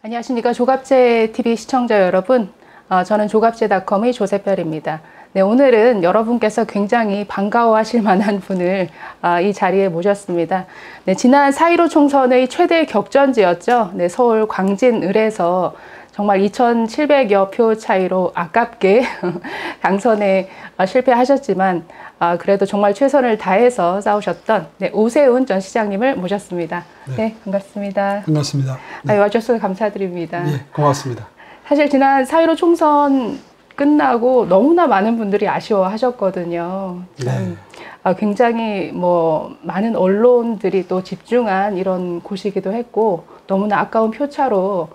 안녕하십니까. 조갑제 TV 시청자 여러분. 저는 조갑제닷컴의 조세별입니다. 네, 오늘은 여러분께서 굉장히 반가워하실 만한 분을 이 자리에 모셨습니다. 네, 지난 4.15 총선의 최대 격전지였죠. 네, 서울 광진을에서 정말 2,700여 표 차이로 아깝게 당선에 실패하셨지만 그래도 정말 최선을 다해서 싸우셨던 오세훈 전 시장님을 모셨습니다. 네, 반갑습니다. 반갑습니다. 네. 와주셔서 감사드립니다. 네, 고맙습니다. 사실 지난 4.15 총선 끝나고 너무나 많은 분들이 아쉬워하셨거든요. 네. 굉장히 많은 언론들이 또 집중한 이런 곳이기도 했고 너무나 아까운 표차로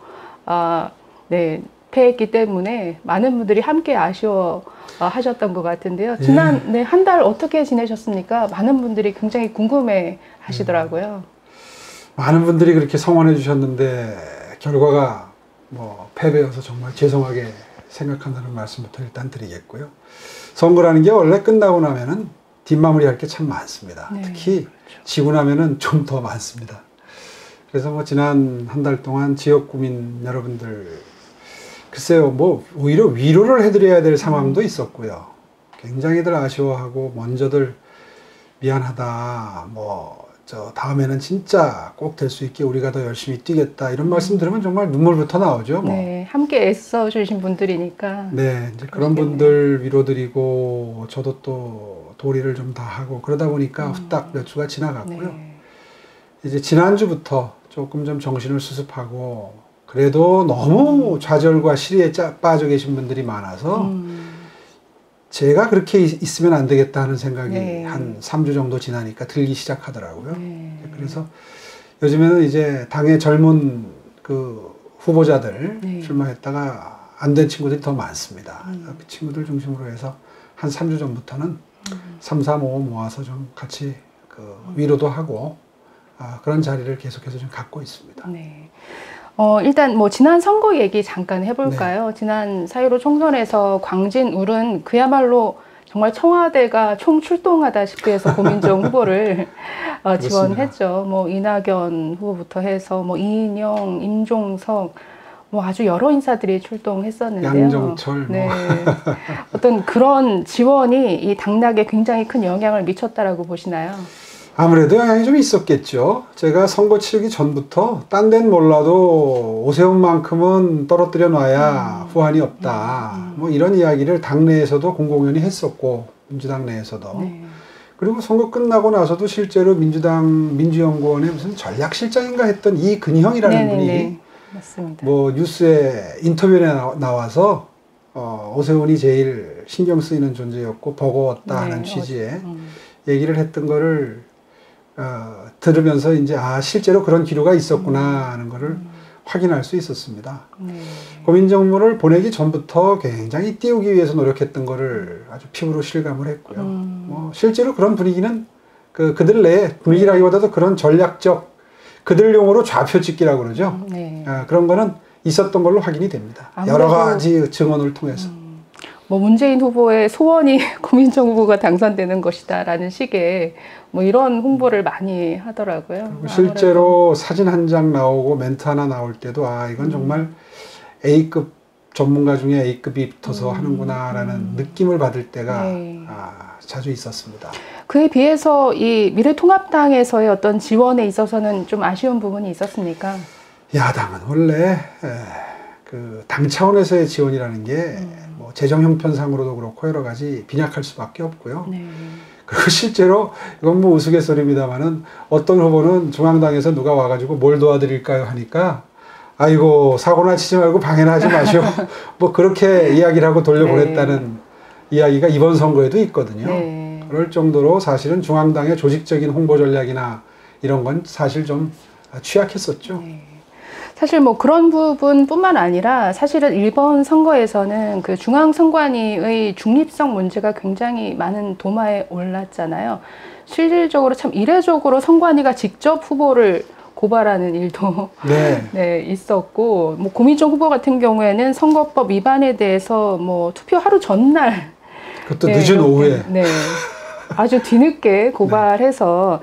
네, 패했기 때문에 많은 분들이 함께 아쉬워하셨던 것 같은데요. 지난 한 달 어떻게 지내셨습니까? 많은 분들이 굉장히 궁금해 하시더라고요. 많은 분들이 그렇게 성원해 주셨는데 결과가 패배여서 정말 죄송하게 생각한다는 말씀부터 일단 드리겠고요. 선거라는 게 원래 끝나고 나면은 뒷마무리 할 게 참 많습니다. 네, 특히 그렇죠. 지고 나면은 좀 더 많습니다. 그래서 지난 한 달 동안 지역 구민 여러분들 글쎄요, 오히려 위로를 해드려야 될 상황도 있었고요. 굉장히들 아쉬워하고 먼저들 미안하다, 다음에는 진짜 꼭 될 수 있게 우리가 더 열심히 뛰겠다 이런 말씀 들으면 정말 눈물부터 나오죠. 네, 함께 애써주신 분들이니까. 네, 이제 그런 분들 위로드리고 저도 또 도리를 좀 다 하고 그러다 보니까 후딱 몇 주가 지나갔고요. 네. 이제 지난주부터 조금 좀 정신을 수습하고 그래도 너무 좌절과 시리에 빠져 계신 분들이 많아서 제가 그렇게 있으면 안 되겠다 하는 생각이 한 3주 정도 지나니까 들기 시작하더라고요. 그래서 요즘에는 이제 당의 젊은 그 후보자들 출마했다가 안 된 친구들이 더 많습니다. 그 친구들 중심으로 해서 한 3주 전부터는 3, 4, 5 모아서 좀 같이 위로도 하고 그런 자리를 계속해서 좀 갖고 있습니다. 네. 일단 지난 선거 얘기 잠깐 해볼까요? 네. 지난 4.15 총선에서 광진을은 그야말로 정말 청와대가 총출동하다시피 해서 고민정 후보를 지원했죠. 이낙연 후보부터 해서 이인영, 임종석 아주 여러 인사들이 출동했었는데요. 양정철 네. 어떤 그런 지원이 이 당락에 굉장히 큰 영향을 미쳤다라고 보시나요? 아무래도 영향이 좀 있었겠죠. 제가 선거 치르기 전부터 딴 데는 몰라도 오세훈만큼은 떨어뜨려 놔야 후환이 없다. 이런 이야기를 당내에서도 공공연히 했었고 민주당 내에서도. 그리고 선거 끝나고 나서도 실제로 민주연구원의 무슨 전략실장인가 했던 이근형이라는 분이 맞습니다. 뉴스에 인터뷰에 나와서 오세훈이 제일 신경 쓰이는 존재였고 버거웠다 하는 취지의 얘기를 했던 거를 들으면서 이제 실제로 그런 기류가 있었구나 하는 거를 확인할 수 있었습니다. 고민정문을 보내기 전부터 굉장히 띄우기 위해서 노력했던 거를 아주 피부로 실감을 했고요. 실제로 그런 분위기는 그들 내에 분위기라기보다도 그런 전략적 그들용으로 좌표 찍기라고 그러죠. 그런 거는 있었던 걸로 확인이 됩니다. 여러 가지 증언을 통해서. 문재인 후보의 소원이 고민정 후보가 당선되는 것이다라는 식의 이런 홍보를 많이 하더라고요. 실제로 사진 한 장 나오고 멘트 하나 나올 때도 이건 정말 A급 전문가 중에 A급이 붙어서 하는구나라는 느낌을 받을 때가 자주 있었습니다. 그에 비해서 이 미래통합당에서의 어떤 지원에 있어서는 좀 아쉬운 부분이 있었습니까? 야당은 원래 당 차원에서의 지원이라는 게 재정 형편상으로도 그렇고 여러 가지 빈약할 수밖에 없고요. 그리고 실제로 이건 우스갯소리입니다만은 어떤 후보는 중앙당에서 누가 와가지고 뭘 도와드릴까요 하니까 아이고 사고나 치지 말고 방해나 하지 마시오. 그렇게 이야기를 하고 돌려보냈다는 이야기가 이번 선거에도 있거든요. 그럴 정도로 사실은 중앙당의 조직적인 홍보 전략이나 이런 건 사실 좀 취약했었죠. 사실 그런 부분뿐만 아니라 사실은 이번 선거에서는 그 중앙선관위의 중립성 문제가 굉장히 많은 도마에 올랐잖아요. 실질적으로 참 이례적으로 선관위가 직접 후보를 고발하는 일도 있었고 고민정 후보 같은 경우에는 선거법 위반에 대해서 투표 하루 전날 그것도 늦은 오후에 아주 뒤늦게 고발해서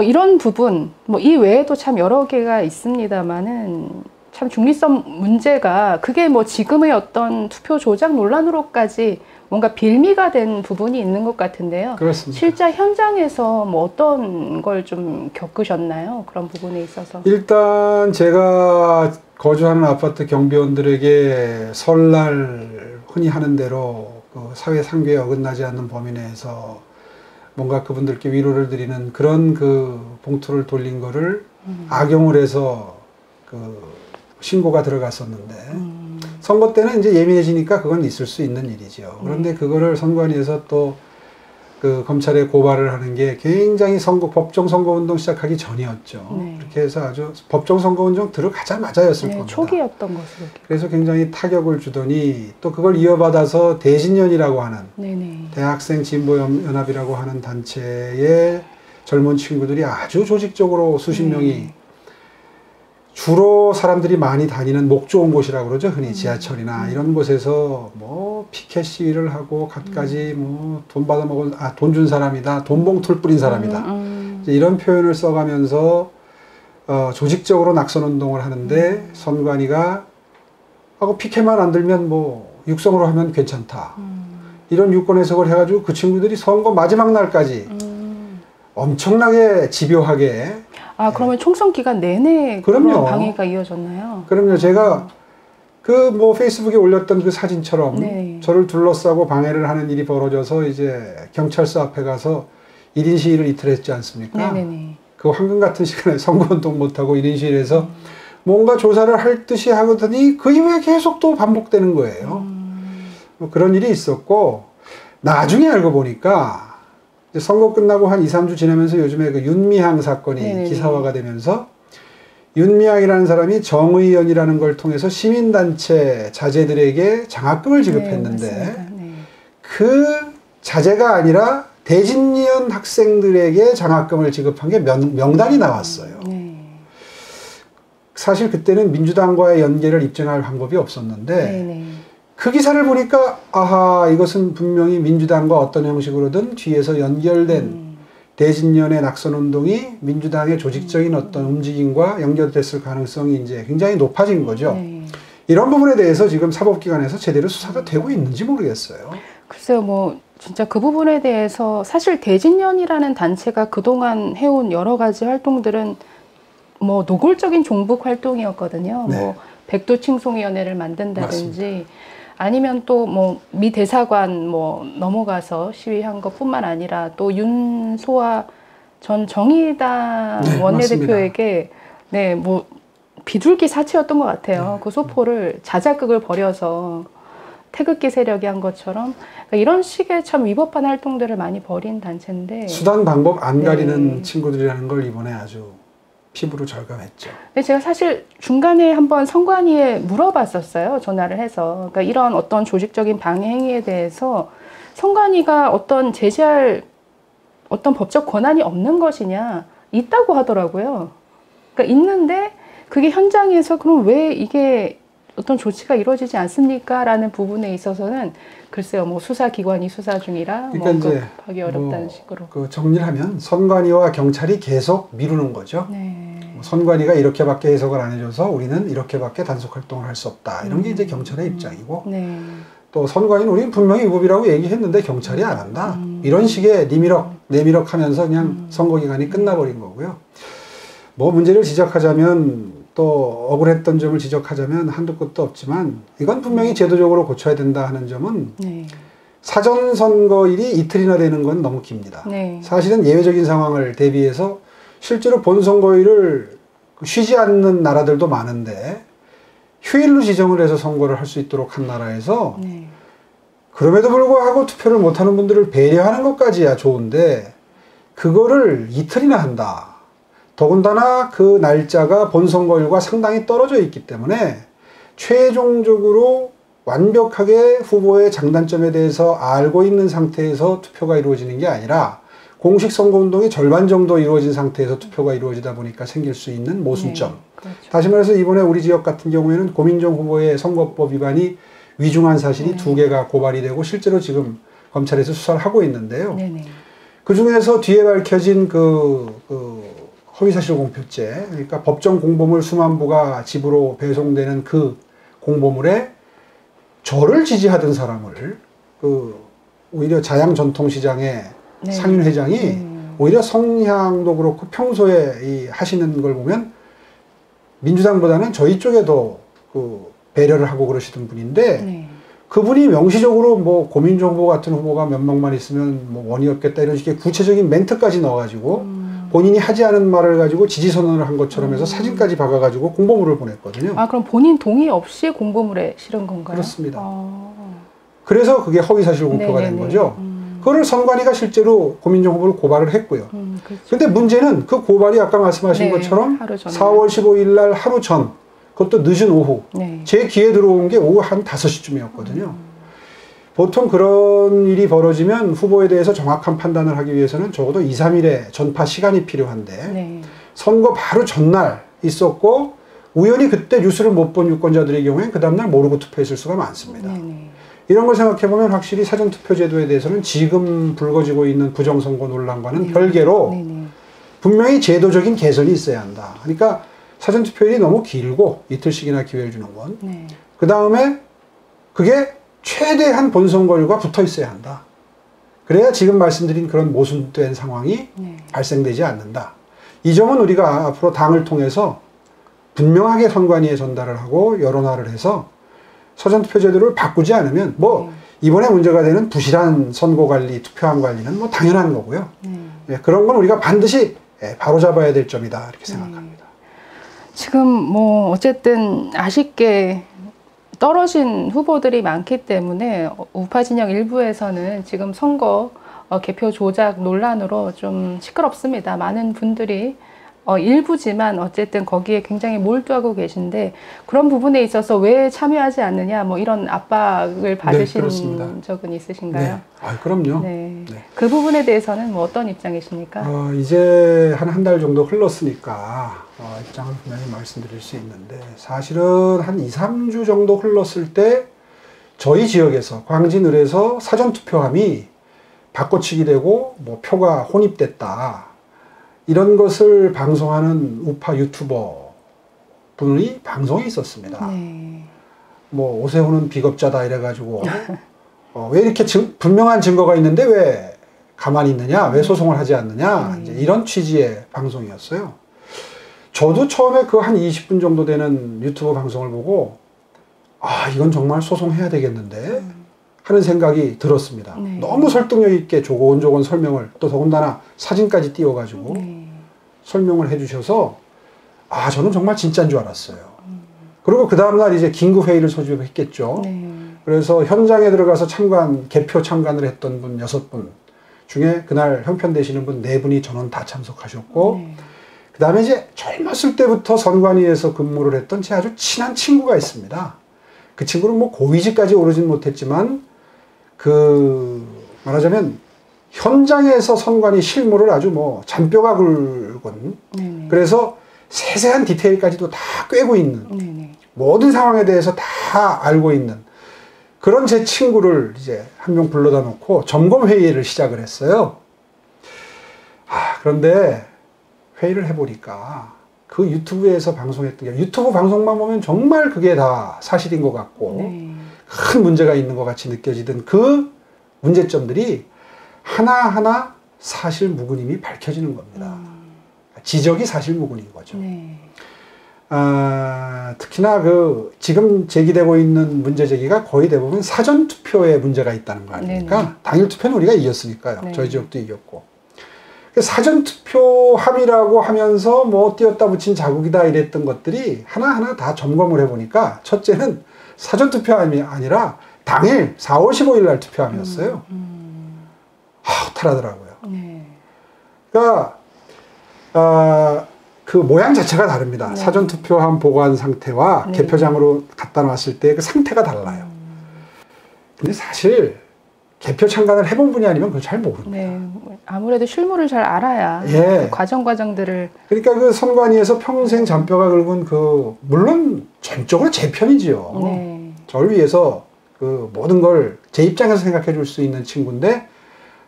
이런 부분 이 외에도 참 여러 개가 있습니다만은 참 중립성 문제가 그게 뭐 지금의 어떤 투표 조작 논란으로까지 뭔가 빌미가 된 부분이 있는 것 같은데요. 그렇습니다. 실제 현장에서 뭐 어떤 걸 좀 겪으셨나요? 그런 부분에 있어서. 일단 제가 거주하는 아파트 경비원들에게 설날 흔히 하는 대로 그 사회 상규에 어긋나지 않는 범위 내에서 뭔가 그분들께 위로를 드리는 그런 그 봉투를 돌린 거를 악용을 해서 그 신고가 들어갔었는데 선거 때는 이제 예민해지니까 그건 있을 수 있는 일이죠. 그런데 그거를 선관위에서 또 그 검찰에 고발을 하는 게 굉장히 법정 선거운동 시작하기 전이었죠. 네. 그렇게 해서 아주 법정 선거운동 들어가자마자였을 네, 겁니다. 초기였던 것으로. 그래서 굉장히 타격을 주더니 또 그걸 이어받아서 대진연이라고 하는 네네. 대학생 진보연합이라고 하는 단체의 젊은 친구들이 아주 조직적으로 수십 명이 주로 사람들이 많이 다니는 목 좋은 곳이라고 그러죠. 흔히 지하철이나 이런 곳에서 뭐 피켓 시위를 하고 갖가지 뭐 돈 받아먹은, 돈 준 사람이다. 돈 봉투를 뿌린 사람이다. 이제 이런 표현을 써가면서 조직적으로 낙선운동을 하는데 선관위가 피켓만 안 들면 뭐 육성으로 하면 괜찮다. 이런 유권 해석을 해가지고 그 친구들이 선거 마지막 날까지 엄청나게 집요하게 그러면 총선 기간 내내 그럼요. 그런 방해가 이어졌나요? 그럼요. 제가 그 뭐 페이스북에 올렸던 그 사진처럼 네. 저를 둘러싸고 방해를 하는 일이 벌어져서 이제 경찰서 앞에 가서 1인 시위를 이틀 했지 않습니까? 네네네. 그 황금 같은 시간에 선거운동 못하고 1인 시위를 해서 뭔가 조사를 할 듯이 하더니 그 이후에 계속 또 반복되는 거예요. 뭐 그런 일이 있었고 나중에 알고 보니까 선거 끝나고 한 2, 3주 지나면서 요즘에 그 윤미향 사건이 네네네. 기사화가 되면서 윤미향이라는 사람이 정의연이라는 걸 통해서 시민단체 자제들에게 장학금을 지급했는데 네, 그 자제가 아니라 대진연 학생들에게 장학금을 지급한 게 명단이 나왔어요. 네. 사실 그때는 민주당과의 연계를 입증할 방법이 없었는데 네네. 그 기사를 보니까 아하 이것은 분명히 민주당과 어떤 형식으로든 뒤에서 연결된 대진연의 낙선운동이 민주당의 조직적인 어떤 움직임과 연결됐을 가능성이 이제 굉장히 높아진 거죠. 네. 이런 부분에 대해서 지금 사법기관에서 제대로 수사가 되고 있는지 모르겠어요. 글쎄요, 뭐 진짜 그 부분에 대해서 사실 대진연이라는 단체가 그동안 해온 여러 가지 활동들은 뭐 노골적인 종북 활동이었거든요. 네. 뭐 백두칭송위원회를 만든다든지 아니면 또 뭐 미 대사관 뭐 넘어가서 시위한 것뿐만 아니라 또 윤소아 전 정의당 네, 원내대표에게 네, 뭐 비둘기 사체였던 것 같아요. 그 소포를 자작극을 벌여서 태극기 세력이 한 것처럼 그러니까 이런 식의 참 위법한 활동들을 많이 벌인 단체인데 수단 방법 안 가리는 네. 친구들이라는 걸 이번에 아주 피부로 절감했죠. 근데 제가 사실 중간에 한번 선관위에 물어봤었어요. 전화를 해서. 그러니까 이런 어떤 조직적인 방해 행위에 대해서 선관위가 어떤 제재할 어떤 법적 권한이 없는 것이냐 있다고 하더라고요. 그러니까 있는데 그게 현장에서 그럼 왜 이게 어떤 조치가 이루어지지 않습니까? 라는 부분에 있어서는 글쎄요, 뭐 수사기관이 수사 중이라 그러니까 뭐 이제 급하기 어렵다는 식으로. 그 정리를 하면 선관위와 경찰이 계속 미루는 거죠. 네. 선관위가 이렇게밖에 해석을 안 해줘서 우리는 이렇게밖에 단속 활동을 할 수 없다. 이런 게 이제 경찰의 입장이고 네. 또 선관위는 우리는 분명히 위법이라고 얘기했는데 경찰이 안 한다. 이런 식의 니미럭 내미럭 하면서 그냥 선거 기간이 끝나버린 거고요. 뭐 문제를 지적하자면 또 억울했던 점을 지적하자면 한두 끝도 없지만 이건 분명히 제도적으로 고쳐야 된다 하는 점은 네. 사전 선거일이 이틀이나 되는 건 너무 깁니다. 네. 사실은 예외적인 상황을 대비해서 실제로 본 선거일을 쉬지 않는 나라들도 많은데 휴일로 지정을 해서 선거를 할 수 있도록 한 나라에서 네. 그럼에도 불구하고 투표를 못하는 분들을 배려하는 것까지야 좋은데 그거를 이틀이나 한다. 더군다나 그 날짜가 본선거일과 상당히 떨어져 있기 때문에 최종적으로 완벽하게 후보의 장단점에 대해서 알고 있는 상태에서 투표가 이루어지는 게 아니라 공식 선거운동이 절반 정도 이루어진 상태에서 투표가 이루어지다 보니까 생길 수 있는 모순점. 네, 그렇죠. 다시 말해서 이번에 우리 지역 같은 경우에는 고민정 후보의 선거법 위반이 위중한 사실이 2개가 고발이 되고 실제로 지금 검찰에서 수사를 하고 있는데요. 네네. 그 중에서 뒤에 밝혀진 허위사실 공표죄, 그러니까 법정 공보물 수만 부가 집으로 배송되는 그 공보물에 저를 지지하던 사람을 오히려 자양전통시장의 네. 상윤 회장이 오히려 성향도 그렇고 평소에 하시는 걸 보면 민주당보다는 저희 쪽에도 배려를 하고 그러시던 분인데 네. 그분이 명시적으로 뭐 고민정 후보 같은 후보가 몇 명만 있으면 뭐 원이 없겠다 이런 식의 구체적인 멘트까지 넣어가지고 본인이 하지 않은 말을 가지고 지지선언을 한 것처럼 해서 사진까지 박아가지고 공보물을 보냈거든요. 아, 그럼 본인 동의 없이 공보물에 실은 건가요? 그렇습니다. 그래서 그게 허위사실 공표가 된 거죠. 그거를 선관위가 실제로 고민정 후보를 고발을 했고요. 그렇죠. 근데 문제는 그 고발이 아까 말씀하신 네, 것처럼 하루 전에. 4월 15일 날 하루 전, 그것도 늦은 오후, 네. 제 귀에 들어온 게 오후 한 5시쯤이었거든요. 보통 그런 일이 벌어지면 후보에 대해서 정확한 판단을 하기 위해서는 적어도 2, 3일의 전파 시간이 필요한데 네. 선거 바로 전날 있었고 우연히 그때 뉴스를 못 본 유권자들의 경우엔 그 다음날 모르고 투표했을 수가 많습니다. 네, 네. 이런 걸 생각해보면 확실히 사전투표제도에 대해서는 지금 불거지고 있는 부정선거 논란과는 별개로 네, 네. 분명히 제도적인 개선이 있어야 한다. 그러니까 사전투표일이 너무 길고 이틀씩이나 기회를 주는 건. 네. 그 다음에 그게 최대한 본선거율과 붙어 있어야 한다. 그래야 지금 말씀드린 그런 모순된 상황이 네. 발생되지 않는다. 이 점은 우리가 앞으로 당을 통해서 분명하게 선관위에 전달을 하고 여론화를 해서 사전투표제도를 바꾸지 않으면 뭐 이번에 문제가 되는 부실한 선거관리, 투표함 관리는 뭐 당연한 거고요. 예, 그런 건 우리가 반드시 바로잡아야 될 점이다 이렇게 생각합니다. 지금 뭐 어쨌든 아쉽게 떨어진 후보들이 많기 때문에 우파 진영 일부에서는 지금 선거 개표 조작 논란으로 좀 시끄럽습니다. 많은 분들이 일부지만 어쨌든 거기에 굉장히 몰두하고 계신데 그런 부분에 있어서 왜 참여하지 않느냐 뭐 이런 압박을 받으신 적은 있으신가요? 네. 아, 그럼요. 네. 네. 그 부분에 대해서는 뭐 어떤 입장이십니까? 이제 한 달 정도 흘렀으니까 입장을 분명히 말씀드릴 수 있는데 사실은 한 2, 3주 정도 흘렀을 때 저희 지역에서 광진을에서 사전투표함이 바꿔치기 되고 뭐 표가 혼입됐다. 이런 것을 방송하는 우파 유튜버 분이 방송에 있었습니다. 네. 뭐 오세훈은 비겁자다 이래가지고 왜 이렇게 분명한 증거가 있는데 왜 가만히 있느냐, 왜 소송을 하지 않느냐, 이제 이런 취지의 방송이었어요. 저도 처음에 그 한 20분 정도 되는 유튜브 방송을 보고 이건 정말 소송해야 되겠는데 하는 생각이 들었습니다. 네. 너무 설득력 있게 조곤조곤 설명을 또 더군다나 사진까지 띄워가지고 설명을 해주셔서 저는 정말 진짜인 줄 알았어요. 그리고 그 다음날 이제 긴급회의를 소집했겠죠. 네. 그래서 현장에 들어가서 개표 참관을 했던 분 6분 중에 그날 형편되시는 분 4분이 전원 다 참석하셨고 네. 그 다음에 이제 젊었을 때부터 선관위에서 근무를 했던 제 아주 친한 친구가 있습니다. 그 친구는 뭐 고위직까지 오르진 못했지만 말하자면 현장에서 선관위 실무를 아주 뭐 잔뼈가 굵은 그래서 세세한 디테일까지도 다 꿰고 있는 모든 상황에 대해서 다 알고 있는 그런 제 친구를 이제 한 명 불러다 놓고 점검 회의를 시작을 했어요. 그런데 회의를 해보니까 그 유튜브에서 방송했던 게 유튜브 방송만 보면 정말 그게 다 사실인 것 같고 큰 문제가 있는 것 같이 느껴지던 그 문제점들이 하나하나 사실 무근임이 밝혀지는 겁니다. 지적이 사실 무근인 거죠. 특히나 지금 제기되고 있는 문제 제기가 거의 대부분 사전투표에 문제가 있다는 거 아닙니까? 당일 투표는 우리가 이겼으니까요. 저희 지역도 이겼고. 사전투표함이라고 하면서 뭐 띄었다 붙인 자국이다 이랬던 것들이 하나하나 다 점검을 해보니까 첫째는 사전투표함이 아니라 당일 4월 15일 날 투표함이었어요. 허탈하더라고요. 그러니까 그 모양 자체가 다릅니다. 사전투표함 보관 상태와 개표장으로 갖다 놨을 때 그 상태가 달라요. 근데 사실 개표 참관을 해본 분이 아니면 그걸 잘 모릅니다. 아무래도 실무를 잘 알아야 그 과정들을 그러니까 그 선관위에서 평생 잔뼈가 굵은 물론 전적으로 제 편이지요. 저를 위해서 그 모든 걸 제 입장에서 생각해 줄 수 있는 친구인데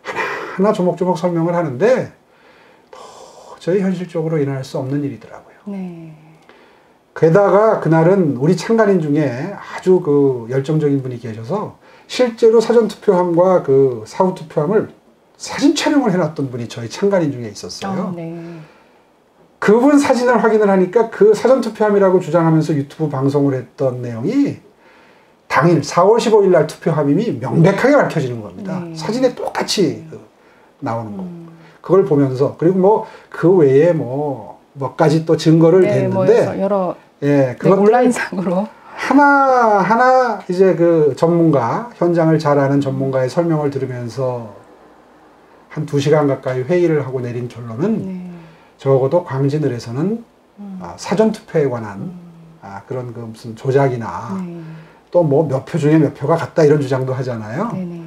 하나하나 조목조목 설명을 하는데 도저히 현실적으로 일어날 수 없는 일이더라고요. 네. 게다가 그날은 우리 참관인 중에 아주 그 열정적인 분이 계셔서 실제로 사전투표함과 그 사후투표함을 사진 촬영을 해놨던 분이 저희 참관인 중에 있었어요. 네. 그분 사진을 확인을 하니까 그 사전투표함이라고 주장하면서 유튜브 방송을 했던 내용이 당일 4월 15일 날 투표함임이 명백하게 밝혀지는 겁니다. 네. 사진에 똑같이 나오는 거고. 그걸 보면서, 그리고 뭐 그 외에 뭐 몇 가지 또 증거를 네, 뭐 댔는데, 여러 예, 네, 온라인상으로 하나하나 이제 그 전문가, 현장을 잘 아는 전문가의 설명을 들으면서 한 2시간 가까이 회의를 하고 내린 결론은 네. 적어도 광진을에서는 사전투표에 관한 그런 그 무슨 조작이나 네. 또 뭐 몇 표 중에 몇 표가 같다 이런 주장도 하잖아요. 네네.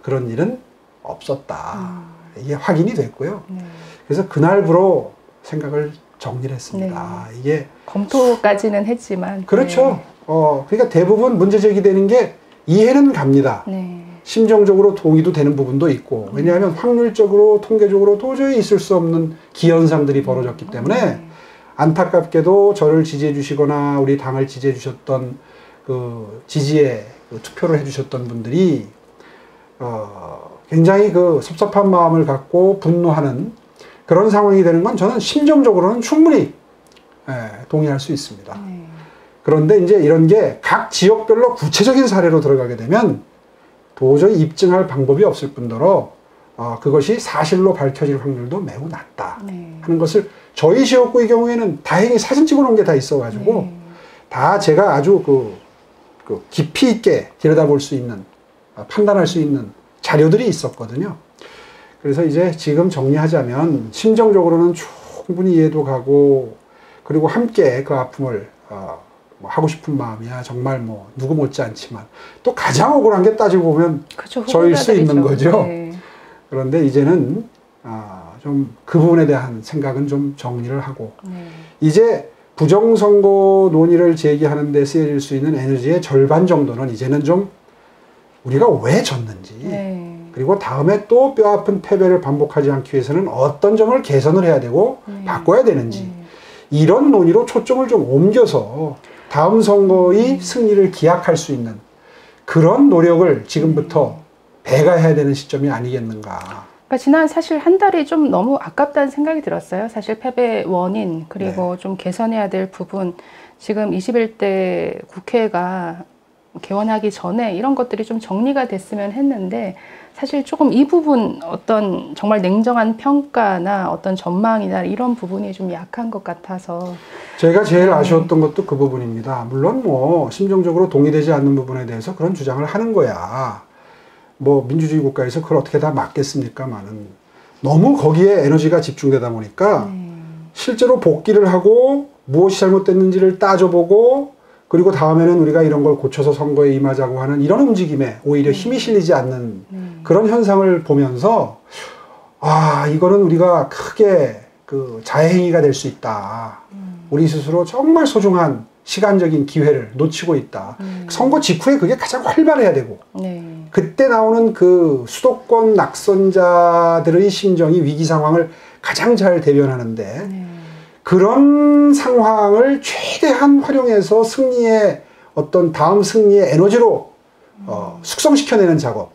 그런 일은 없었다. 이게 확인이 됐고요. 네. 그래서 그날부로 생각을 정리를 했습니다. 네. 이게 검토까지는 했지만 그렇죠. 그러니까 대부분 문제 제기되는 게 이해는 갑니다. 네. 심정적으로 동의도 되는 부분도 있고, 왜냐하면 확률적으로 통계적으로 도저히 있을 수 없는 기현상들이 벌어졌기 때문에 안타깝게도 저를 지지해 주시거나 우리 당을 지지해 주셨던 그 지지에 그 투표를 해 주셨던 분들이 굉장히 그 섭섭한 마음을 갖고 분노하는 그런 상황이 되는 건 저는 심정적으로는 충분히 동의할 수 있습니다. 네. 그런데 이제 이런 게 각 지역별로 구체적인 사례로 들어가게 되면 도저히 입증할 방법이 없을 뿐더러 그것이 사실로 밝혀질 확률도 매우 낮다 네. 하는 것을 저희 지역구의 경우에는 다행히 사진 찍어 놓은 게 다 있어가지고 네. 다 제가 아주 그 깊이 있게 들여다볼 수 있는, 판단할 수 있는 자료들이 있었거든요. 그래서 이제 지금 정리하자면 심정적으로는 충분히 이해도 가고, 그리고 함께 그 아픔을 뭐 하고 싶은 마음이야 정말 뭐 누구 못지않지만, 또 가장 억울한 게 따지고 보면 그렇죠. 저일 수 있는 거죠. 네. 그런데 이제는 좀 그 부분에 대한 생각은 좀 정리를 하고, 네. 이제 부정선거 논의를 제기하는 데 쓰여질 수 있는 에너지의 절반 정도는 이제는 좀 우리가 왜 졌는지, 네. 그리고 다음에 또 뼈아픈 패배를 반복하지 않기 위해서는 어떤 점을 개선을 해야 되고 바꿔야 되는지, 이런 논의로 초점을 좀 옮겨서 다음 선거의 승리를 기약할 수 있는 그런 노력을 지금부터 배가해야 되는 시점이 아니겠는가. 그러니까 지난 사실 한 달이 좀 너무 아깝다는 생각이 들었어요. 사실 패배 원인, 그리고 좀 개선해야 될 부분, 지금 21대 국회가 개원하기 전에 이런 것들이 좀 정리가 됐으면 했는데, 사실 조금 이 부분 어떤 정말 냉정한 평가나 어떤 전망이나 이런 부분이 좀 약한 것 같아서 제가 제일 아쉬웠던 것도 그 부분입니다. 물론 뭐 심정적으로 동의되지 않는 부분에 대해서 그런 주장을 하는 거야. 뭐 민주주의 국가에서 그걸 어떻게 다 막겠습니까만은, 너무 거기에 에너지가 집중되다 보니까 실제로 복귀를 하고 무엇이 잘못됐는지를 따져보고, 그리고 다음에는 우리가 이런 걸 고쳐서 선거에 임하자고 하는 이런 움직임에 오히려 힘이 실리지 않는 그런 현상을 보면서, 이거는 우리가 크게 그 자해행위가 될 수 있다. 우리 스스로 정말 소중한 시간적인 기회를 놓치고 있다. 선거 직후에 그게 가장 활발해야 되고, 그때 나오는 그 수도권 낙선자들의 심정이 위기 상황을 가장 잘 대변하는데, 그런 상황을 최대한 활용해서 승리의 어떤 다음 승리의 에너지로 숙성시켜내는 작업,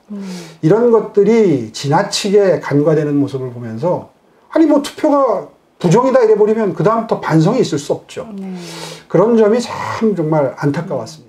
이런 것들이 지나치게 간과되는 모습을 보면서, 아니 뭐 투표가 부정이다 이래버리면 그 다음부터 반성이 있을 수 없죠. 그런 점이 참 정말 안타까웠습니다.